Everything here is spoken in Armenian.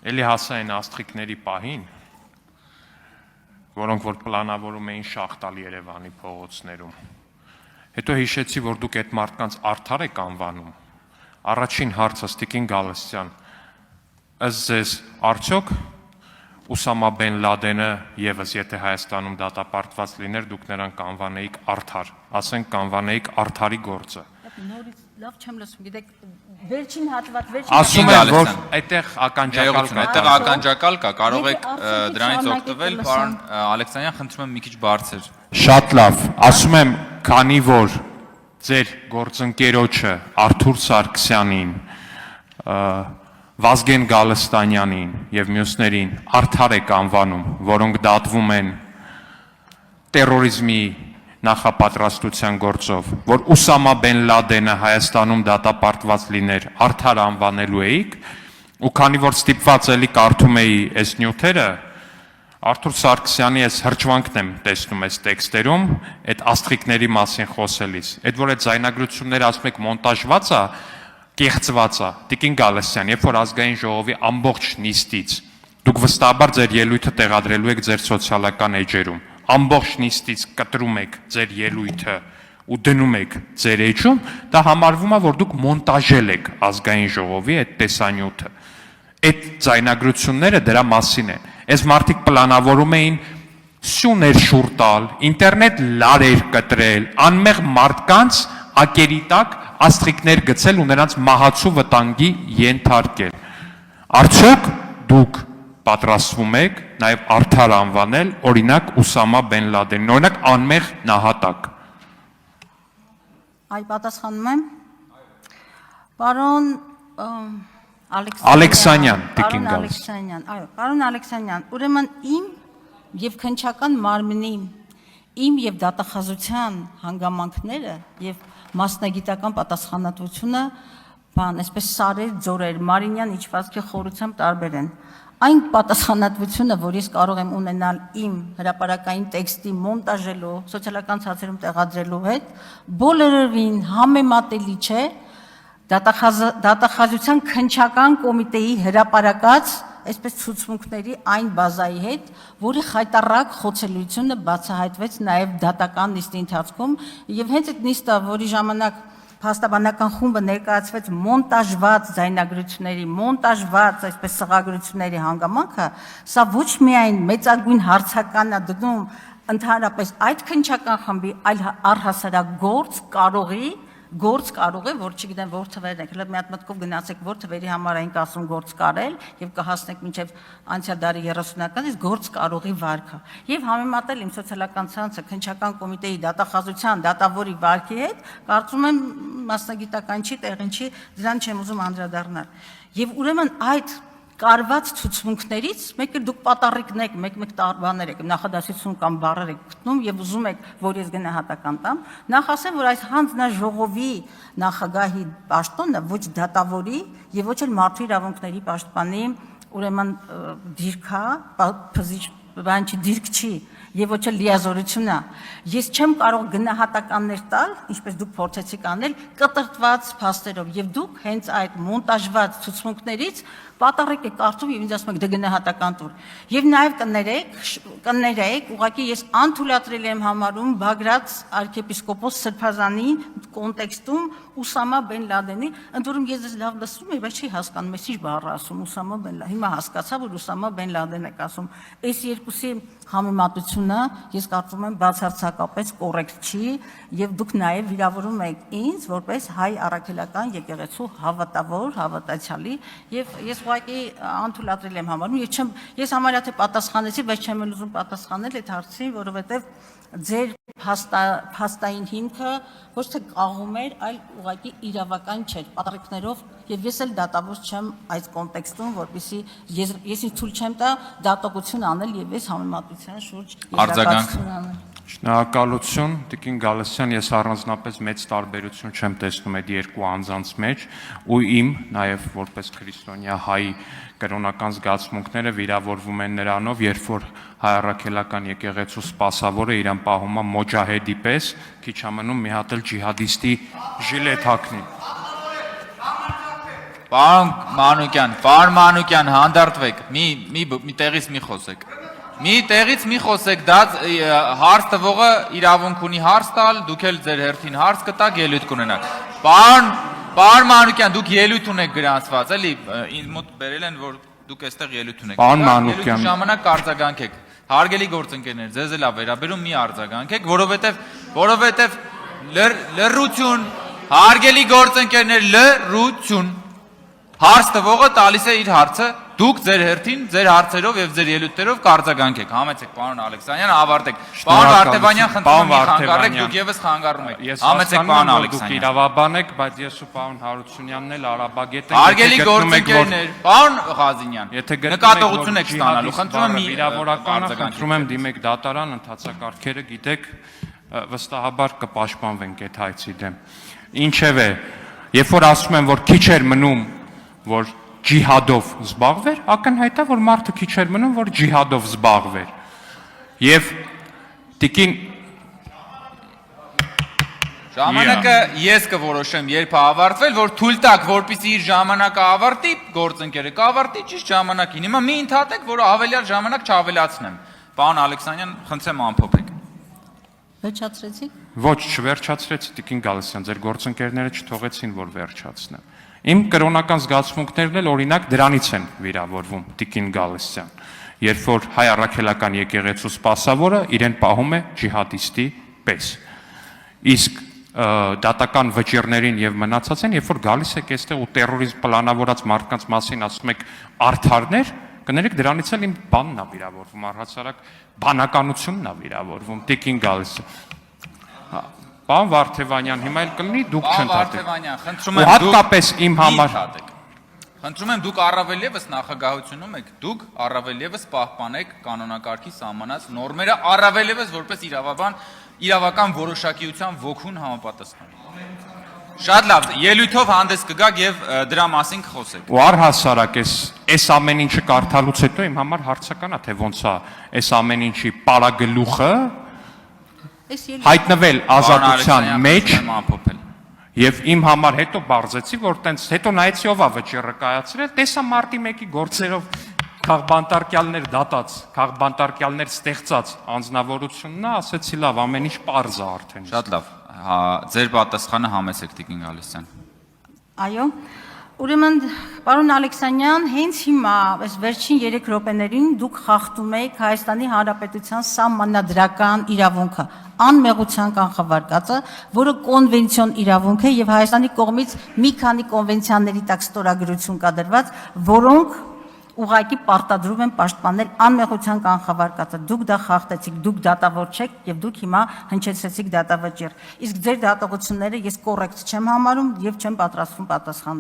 Էլի հասա այն աստղիկների պահին, որոնք որ պլանավորում էին շախ տալ Երևանի փողոցներում։ Հետո հիշեցի, որ դուք այդ մարդկանց արդար եք անվանում։ Առաջին հարցը Տիկին Գալստյան, ըստ ձեզ արդյոք Ուսամա Բեն Լադենը եւս եթե Հայաստանում դատապարտված լիներ, դուք նրան կանվանեիք արդար, ասենք կանվանեիք արդարի գործը։ Լավ չեմ լսում, գիտեք, վերջին հատված, ասում եմ, որ այդտեղ ականջակալ կա, կարող եք դրանից օգտվել, պարոն Ալեքսանյան, խնդրում եմ մի քիչ բարձր։ Շատ լավ, ասում եմ, քանի որ ձեր գործընկերոջը Արթուր Սարգսյանին, Վազգեն Գալստանյանին եւ մյուսներին արդար եք անվանում, որոնք դատվում են տերորիզմի նախապատրաստության գործով, որ Ուսամա Բեն Լադենը Հայաստանում դատապարտված լիներ, արդար անվանելու էիք, ու քանի որ ստիպված էլի կարդում էի այս նյութերը, Արթուր Սարգսյանի այս հրճվանքն եմ տեսնում այս տեքստերում, այդ աստղիկների մասին խոսելիս, այդ որ այդ ձայնագրությունները ասում եք մոնտաժված է, կեղծված է, Տիկին Գալստյան, երբ որ ազգային ժողովի ամբողջ նիստից դուք վստահաբար ձեր ելույթը տեղադրելու եք ձեր սոցիալական էջերում, ամբողջ նիստից կտրում եք ձեր ելույթը ու դնում եք ձեր էջում, դա համարվում է, որ դուք մոնտաժել եք ազգային ժողովի այդ տեսանյութը։ Այդ ձայնագրությունները դրա մասին են։ Այս մարդիկ պլանավորում էին սյուներ շուռ տալ, ինտերնետ լարեր կտրել, անմեղ մարդկանց ակերի տակ աստղիկներ գցել ու նրանց մահացու վտանգի ենթարկել։ Արդյոք դուք պատրաստվում եք նաև արդար անվանել օրինակ Ուսամա Բեն Լադենին, օրինակ անմեղ նահատակ։ Այ պատասխանում եմ։ Պարոն Ալեքսանյան, Տիկին Ալեքսանյան, այո, պարոն Ալեքսանյան, ուրեմն իմ եւ քննչական մարմնի, իմ եւ դատախազության հանգամանքները եւ մասնագիտական պատասխանատվությունը, բան, այսպես սարեր, ձորեր, Մարինյան իջվածքի խորությամբ տարբեր են։ Այն պատասխանատվությունը, որ ես կարող եմ ունենալ իմ հրապարակային տեքստի մոնտաժելու, սոցիալական ցանցերում տեղադրելու հետ, բոլորովին համեմատելի չէ դատախազության քննչական կոմիտեի հրապարակած այսպես ցուցմունքների այն բազայի հետ, որի խայտառակ խոցելիությունը բացահայտվեց նաև դատական նիստի ընթացքում, եւ հենց այդ նիստը, որի ժամանակ փաստաբանական խումբը ներկայացվեց մոնտաժված ձայնագրությունների, մոնտաժված այսպես սղագրությունների հանգամանքը, սա ոչ միայն մեծագույն հարցական է դնում ընդհանրապես այդ քննչական խմբի, այլ առհասարակ գործ կարող է, որ չգիտեմ որ թվերն եք, հենց մի հատ մտքով գնացեք որ թվերի համար այնք ասում գործ կարել եւ կհասնեք մինչեւ անցյալ դարի 30-ականից գործ կարողի վարքը եւ համեմատել իմ սոցիալական ցանցը քննչական կոմիտեի դատախազության դատավորի վարքի հետ, կարծում եմ մասնագիտական չի, տեղին չի, դրան չեմ ուզում անդրադառնալ։ Եվ ուրեմն այդ կարված ցուցմունքներից մեկը դուք պատառիկն եք, մեկ տարբաներ եք, նախադասություն կամ բառեր եք գտնում եւ ուզում եք, որ ես գնահատական տամ, նախ ասեմ, որ այս հանձնաժողովի նախագահի պաշտոնը ոչ դատավորի եւ ոչ էլ մարդու իրավունքների պաշտպանի, ուրեմն դիրքա, բան չի, դիրք չի եւ ոչ էլ լիազորություն է։ Ես չեմ կարող գնահատականներ տալ, ինչպես դուք փորձեցիք անել, կտրտված փաստերով եւ դուք հենց այդ մոնտաժված ցուցմունքներից պատառիկ եք կարծում եւ ինձ ասում եք դե գնահատական տուր։ Եվ նաեւ կներեք, ուղղակի ես անթույլատրելի եմ համարում Բագրատ arczepiskopos Սրբազանի կոնտեքստում Ուսամա Բեն Լադենի, ընդ որում ես լավ լսում եմ, բայց չի հասկանում, ես ինչ բառ ասում Ուսամա Բեն Լադեն։ Հիմա հասկացա, որ Ուսամա Բեն Լադեն եք ասում։ Այս երկուսի համեմատությունը ես կարծում եմ բացարձակապես կոռեկտ չի եւ դուք նաեւ վիրավորում եք ինձ որպես հայ առաքելական եկեղեցու հավատավոր, հավատացյալի եւ ես ուղղակի անթույլատրել եմ համարում, ես համարյա թե պատասխանեցի, բայց չեմ ուզում պատասխանել այդ հարցին, որովհետեւ ձեր փաստային հիմքը ոչ թե կաղում էր, այլ ուղղակի իրավական չէր, պատառիկներով եւ ես էլ դատավոր չեմ այս կոնտեքստում, որպեսզի ես ինձ թույլ չեմ տա դատողություն անել եւ ես համեմատության շուրջ արձագանք անել։ Շնորհակալություն, Տիկին Գալստյան, ես առանձնապես մեծ տարբերություն չեմ տեսնում այդ երկու անձանց մեջ ու իմ նաև որպես քրիստոնյա հայ կրոնական զգացմունքները վիրավորվում են նրանով, երբ որ հայ առաքելական եկեղեցու սպասավորը իրան պահում է մոջահեդի պես, քիչ ամնում մի հատ էլ ջիհադիստի ժիլետ հագնի։ Պարոն Մանուկյան, հանդարտվեք, մի տեղից մի խոսեք։ Մի տեղից մի խոսեք, դա հարց տվողը իրավունք ունի հարց տալ, դուք էլ ձեր հերթին հարց կտակ, ելույթ կունենաք։ Պարոն Մանուկյան, դուք ելույթ ունեք գրանցված, էլի, ինձ մոտ բերել են, որ դուք այստեղ ելույթ ունեք։ Պարոն Մանուկյան, ելույթի ժամանակ արձագանքեք։ Հարգելի գործընկերներ, ձեզ էլ վերաբերում մի արձագանքեք, որովհետև լռություն, հարգելի գործընկերներ, լռություն։ Հարց տվողը տալիս է իր հարցը, դուք ձեր հերթին, ձեր հարցերով եւ ձեր ելույթերով կարձագանքեք։ Համեցեք, պարոն Ալեքսանյան, ավարտեք։ Պարոն Վարդևանյան, խնդրում եմ խանգարեք, դուք եւս խանգարում եք։ Համեցեք, պարոն Ալեքսանյան։ Դուք իրավաբան եք, բայց ես ու պարոն Հարությունյանն էլ արաբագետ ենք։ Հարգելի գործընկերներ, պարոն Ղազինյան, նկատողություն եք ստանալու, խնդրում եմ վիրավորականը, խնդրում եմ դիմեք դատարան, ընթացակարգերը գիտեք, վստահաբար կպաշտպանվենք այդ հայցի դեմ։ Ինչևէ, երբ որ ասում եմ, որ քիչ էր մնում, որ ջիհադով զբաղվեր, ակնհայտ է, որ մարդը քիչ էր մնում, որ ջիհադով զբաղվեր։ Եվ տիկին ժամանակը ես կորոշեմ, երբ է ավարտվել, որ թույլ տաք, որպեսզի իր ժամանակը ավարտի, գործընկերը կավարտի ճիշտ ժամանակին։ Հիմա մի ընդհատեք, որ ավելյալ ժամանակ չավելացնեմ։ Պարոն Ալեքսանյան, խնդրեմ ամփոփեք։ Վերջացրեցիք։ Ոչ, չվերջացրեցի տիկին Գալստյան, ձեր գործընկերները չթողեցին, որ վերջացնեմ։ Իմ կրոնական զգացմունքներն էլ օրինակ դրանից են վիրավորվում տիկին Գալստյան, երբ որ հայ առաքելական եկեղեցու սպասավորը իրեն պահում է ջիհադիստի պես։ Իսկ դատական վճիռներին եւ մնացածին, երբ որ գալիս եք այստեղ ու տերորիզմ պլանավորած մարդկանց մասին ասում եք արդարներ, կներեք դրանից էլ իմ բանն է վիրավորվում, առհասարակ բանականությունն է վիրավորվում, տիկին Գալստյան։ Պարոն Վարդևանյան, հիմա էլ կլինի դուք չընդհատեք։ Խնդրում եմ հատկապես իմ համար խնդրում եմ դուք առավել եւս նախագահությունում եք, դուք առավել եւս պահպանեք կանոնակարգի սահմանած նորմերը, առավել եւս որպես իրավական որոշակիության ոգուն համապատասխան։ Շատ լավ, ելույթով հանդես կգաք եւ դրա մասին կխոսեք։ Ու առհասարակ այս ամեն ինչը կարդալուց հետո իմ համար հարցական է, թե ոնց է այս ամեն ինչի պարագլուխը հայտնվել ազատության մեջ եւ իմ համար հետո բարձեցի, որ տենց հետո նայեցի ով է վճիռը կայացրել, տեսա մարտի 1-ի գործերով քաղբանտարկյալներ դատած, քաղբանտարկյալներ ստեղծած անձնավորությունն է, ասեցի լավ, ամեն ինչ պարզ է արդեն։ Շատ լավ, ձեր պատասխանը համեցեք տիկին Գալստյան։ Այո, ուրեմն պարոն Ալեքսանյան, հենց հիմա այս վերջին 3 րոպեներին դուք խախտում եք Հայաստանի Հանրապետության սահմանադրական իրավունքը, անմեղության կանխավարկածը, որը կոնվենցիոն իրավունք է եւ Հայաստանի կողմից մի քանի կոնվենցիաների տակ ստորագրություն կա դրված, որոնք ուղղակի պարտադրում են պաշտպանել անմեղության կանխավարկածը։ Դուք դա խախտեցիք, դուք դատավոր չեք եւ դուք հիմա հնչեցրեցիք դատավճիռ։ Իսկ ձեր դատողությունները ես կոռեկտ չեմ համարում եւ չեմ պատրաստվում պատասխանել։